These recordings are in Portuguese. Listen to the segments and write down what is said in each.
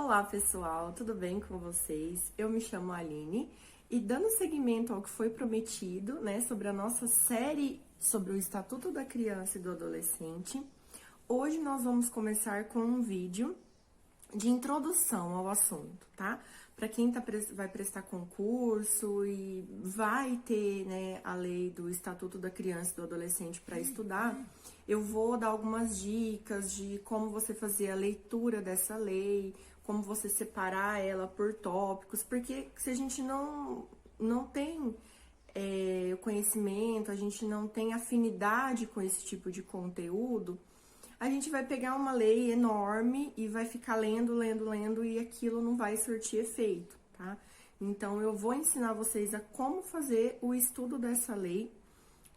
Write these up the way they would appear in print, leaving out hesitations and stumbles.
Olá pessoal, tudo bem com vocês? Eu me chamo Aline e dando seguimento ao que foi prometido, né, sobre a nossa série sobre o Estatuto da Criança e do Adolescente, hoje nós vamos começar com um vídeo de introdução ao assunto, tá? Para quem vai prestar concurso e vai ter, né, a lei do Estatuto da Criança e do Adolescente para estudar, eu vou dar algumas dicas de como você fazer a leitura dessa lei, como você separar ela por tópicos, porque se a gente não tem o conhecimento, a gente não tem afinidade com esse tipo de conteúdo, a gente vai pegar uma lei enorme e vai ficar lendo e aquilo não vai surtir efeito, tá? Então, eu vou ensinar vocês a como fazer o estudo dessa lei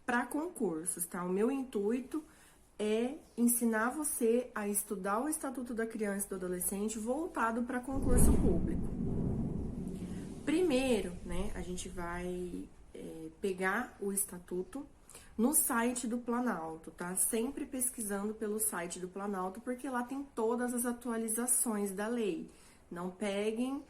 para concursos, tá? O meu intuito é ensinar você a estudar o Estatuto da Criança e do Adolescente voltado para concurso público. Primeiro, né, a gente vai pegar o Estatuto no site do Planalto, tá? Sempre pesquisando pelo site do Planalto, porque lá tem todas as atualizações da lei. Não peguem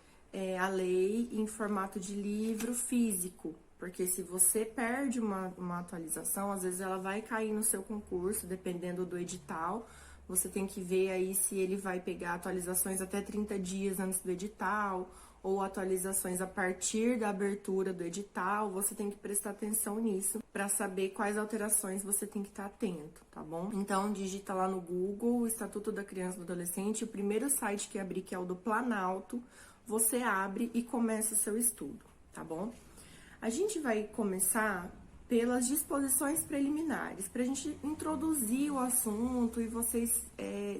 a lei em formato de livro físico, porque se você perde uma atualização, às vezes ela vai cair no seu concurso, dependendo do edital. Você tem que ver aí se ele vai pegar atualizações até 30 dias antes do edital, ou atualizações a partir da abertura do edital. Você tem que prestar atenção nisso para saber quais alterações você tem que estar atento, tá bom? Então, digita lá no Google o Estatuto da Criança e do Adolescente, o primeiro site que abrir, que é o do Planalto, você abre e começa o seu estudo, tá bom? A gente vai começar pelas disposições preliminares, para a gente introduzir o assunto e vocês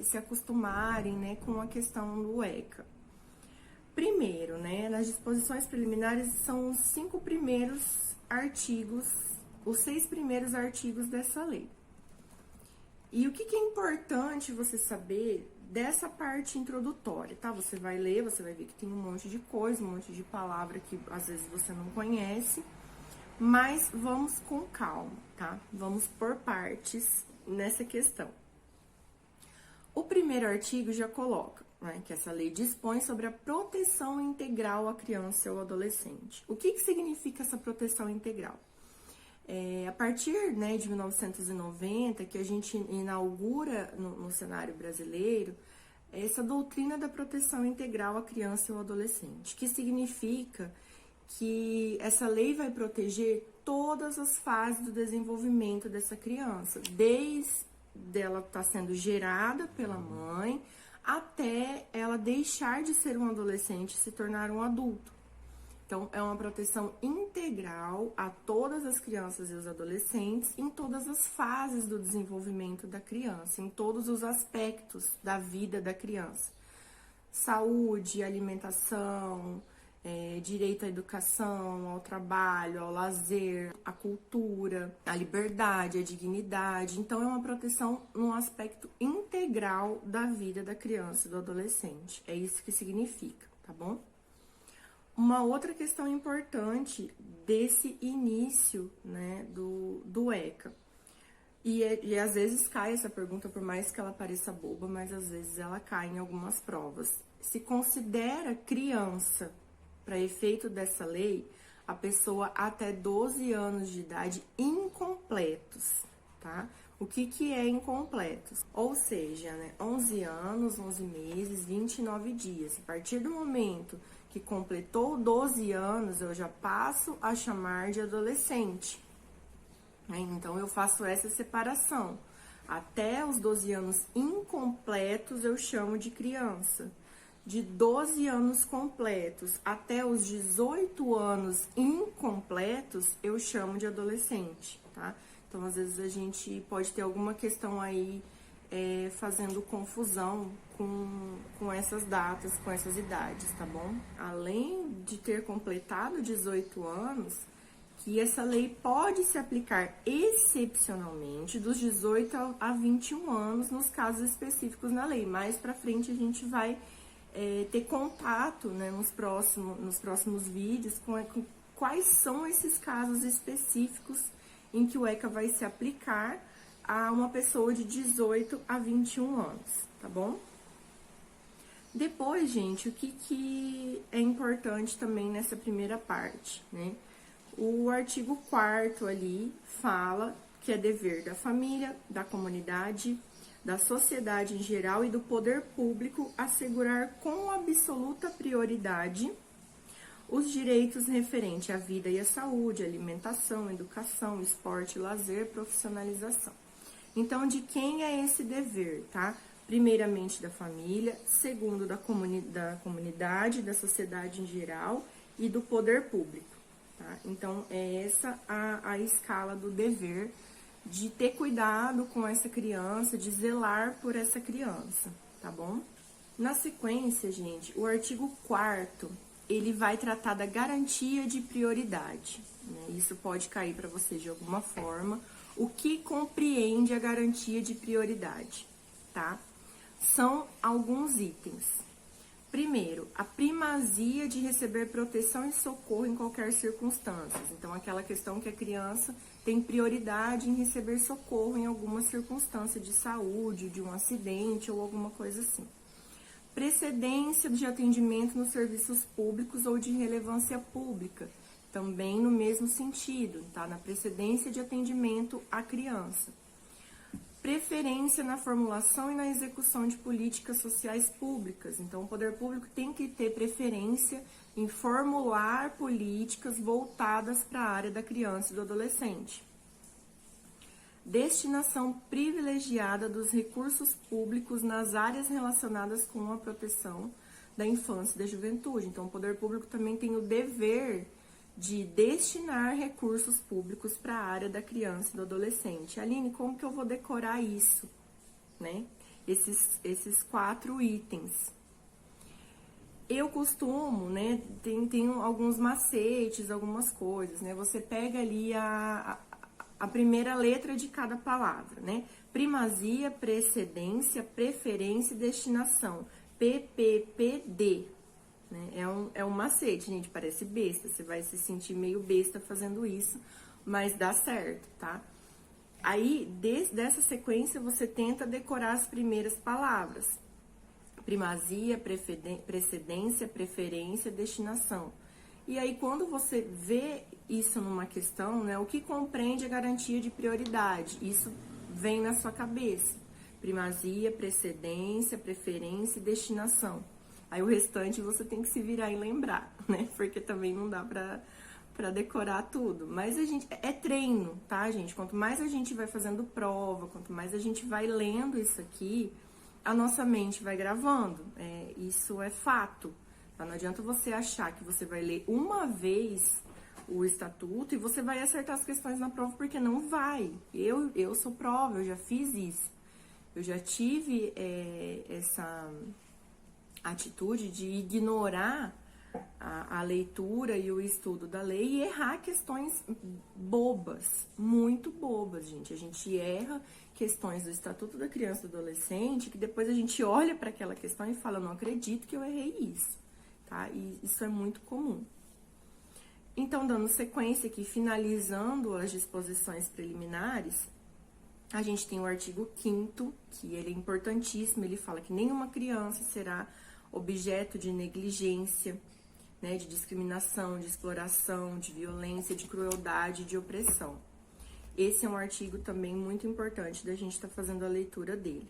se acostumarem, né, com a questão do ECA. Primeiro, né, nas disposições preliminares são os 5 primeiros artigos, os 6 primeiros artigos dessa lei. E o que é importante você saber dessa parte introdutória, tá? Você vai ler, você vai ver que tem um monte de coisa, um monte de palavra que às vezes você não conhece, mas vamos com calma, tá? Vamos por partes nessa questão. O primeiro artigo já coloca, né, que essa lei dispõe sobre a proteção integral à criança ou adolescente. O que significa essa proteção integral? A partir, né, de 1990, que a gente inaugura no cenário brasileiro essa doutrina da proteção integral à criança e ao adolescente, que significa que essa lei vai proteger todas as fases do desenvolvimento dessa criança, desde ela estar sendo gerada pela mãe até ela deixar de ser um adolescente e se tornar um adulto. Então, é uma proteção integral a todas as crianças e os adolescentes em todas as fases do desenvolvimento da criança, em todos os aspectos da vida da criança. Saúde, alimentação, direito à educação, ao trabalho, ao lazer, à cultura, à liberdade, à dignidade. Então, é uma proteção num aspecto integral da vida da criança e do adolescente. É isso que significa, tá bom? Uma outra questão importante desse início, né, do ECA. E às vezes cai essa pergunta, por mais que ela pareça boba, mas às vezes ela cai em algumas provas. Se considera criança, para efeito dessa lei, a pessoa até 12 anos de idade incompletos, tá? O que é incompletos? Ou seja, né, 11 anos, 11 meses, 29 dias. A partir do momento que completou 12 anos, eu já passo a chamar de adolescente. Então, eu faço essa separação. Até os 12 anos incompletos, eu chamo de criança. De 12 anos completos até os 18 anos incompletos, eu chamo de adolescente, tá? Então, às vezes, a gente pode ter alguma questão aí fazendo confusão com essas datas, com essas idades, tá bom? Além de ter completado 18 anos, que essa lei pode se aplicar excepcionalmente dos 18 a 21 anos nos casos específicos na lei. Mais pra frente, a gente vai ter contato, né, nos próximos vídeos com quais são esses casos específicos em que o ECA vai se aplicar a uma pessoa de 18 a 21 anos, tá bom? Depois, gente, o que é importante também nessa primeira parte, né? O artigo 4º ali fala que é dever da família, da comunidade, da sociedade em geral e do poder público assegurar com absoluta prioridade os direitos referentes à vida e à saúde, alimentação, educação, esporte, lazer, profissionalização. Então, de quem é esse dever, tá? Primeiramente da família, segundo da comunidade, da sociedade em geral e do poder público, tá? Então, é essa a escala do dever de ter cuidado com essa criança, de zelar por essa criança, tá bom? Na sequência, gente, o artigo 4º, ele vai tratar da garantia de prioridade, né? Isso pode cair para você de alguma forma. O que compreende a garantia de prioridade, tá? São alguns itens. Primeiro, a primazia de receber proteção e socorro em qualquer circunstância. Então, aquela questão que a criança tem prioridade em receber socorro em alguma circunstância de saúde, de um acidente ou alguma coisa assim. Precedência de atendimento nos serviços públicos ou de relevância pública, também no mesmo sentido, tá? Na precedência de atendimento à criança. Preferência na formulação e na execução de políticas sociais públicas. Então, o poder público tem que ter preferência em formular políticas voltadas para a área da criança e do adolescente. Destinação privilegiada dos recursos públicos nas áreas relacionadas com a proteção da infância e da juventude. Então, o poder público também tem o dever de destinar recursos públicos para a área da criança e do adolescente. Aline, como que eu vou decorar isso, né? Esses 4 itens. Eu costumo, né, tem alguns macetes, algumas coisas, né? Você pega ali a primeira letra de cada palavra, né? Primazia, precedência, preferência e destinação. PPPD. Né? É um macete, gente, parece besta, você vai se sentir meio besta fazendo isso, mas dá certo, tá? Aí, dessa sequência, você tenta decorar as primeiras palavras. Primazia, precedência, preferência, destinação. E aí, quando você vê isso numa questão, né, o que compreende a garantia de prioridade? Isso vem na sua cabeça. Primazia, precedência, preferência e destinação. Aí o restante você tem que se virar e lembrar, né? Porque também não dá pra decorar tudo. Mas é treino, tá, gente? Quanto mais a gente vai fazendo prova, quanto mais a gente vai lendo isso aqui, a nossa mente vai gravando. Isso é fato. Tá? Não adianta você achar que você vai ler uma vez o estatuto e você vai acertar as questões na prova, porque não vai. Eu sou prova, eu já fiz isso. Eu já tive essa atitude de ignorar a leitura e o estudo da lei e errar questões bobas, muito bobas, gente. A gente erra questões do Estatuto da Criança e do Adolescente que depois a gente olha para aquela questão e fala, não acredito que eu errei isso, tá? E isso é muito comum. Então, dando sequência aqui, finalizando as disposições preliminares, a gente tem o artigo 5º, que ele é importantíssimo, ele fala que nenhuma criança será objeto de negligência, né, de discriminação, de exploração, de violência, de crueldade, de opressão. Esse é um artigo também muito importante da gente estar fazendo a leitura dele.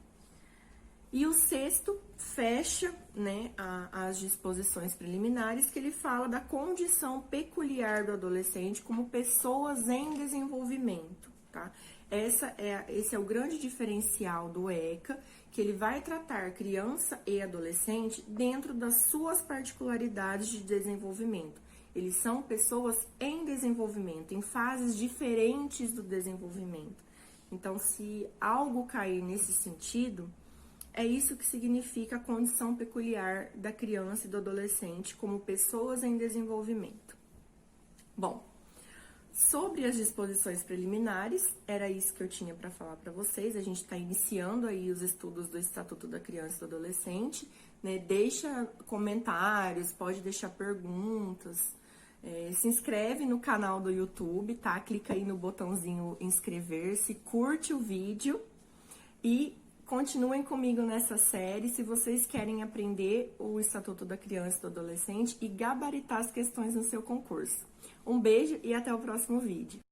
E o 6º fecha, né, as disposições preliminares, que ele fala da condição peculiar do adolescente como pessoas em desenvolvimento, tá? Esse é o grande diferencial do ECA, que ele vai tratar criança e adolescente dentro das suas particularidades de desenvolvimento. Eles são pessoas em desenvolvimento, em fases diferentes do desenvolvimento. Então, se algo cair nesse sentido, é isso que significa a condição peculiar da criança e do adolescente como pessoas em desenvolvimento. Bom, sobre as disposições preliminares, era isso que eu tinha para falar para vocês. A gente está iniciando aí os estudos do Estatuto da Criança e do Adolescente, né? Deixa comentários, pode deixar perguntas, se inscreve no canal do YouTube, tá? Clica aí no botãozinho inscrever-se, curte o vídeo e Continuem comigo nessa série se vocês querem aprender o Estatuto da Criança e do Adolescente e gabaritar as questões no seu concurso. Um beijo e até o próximo vídeo.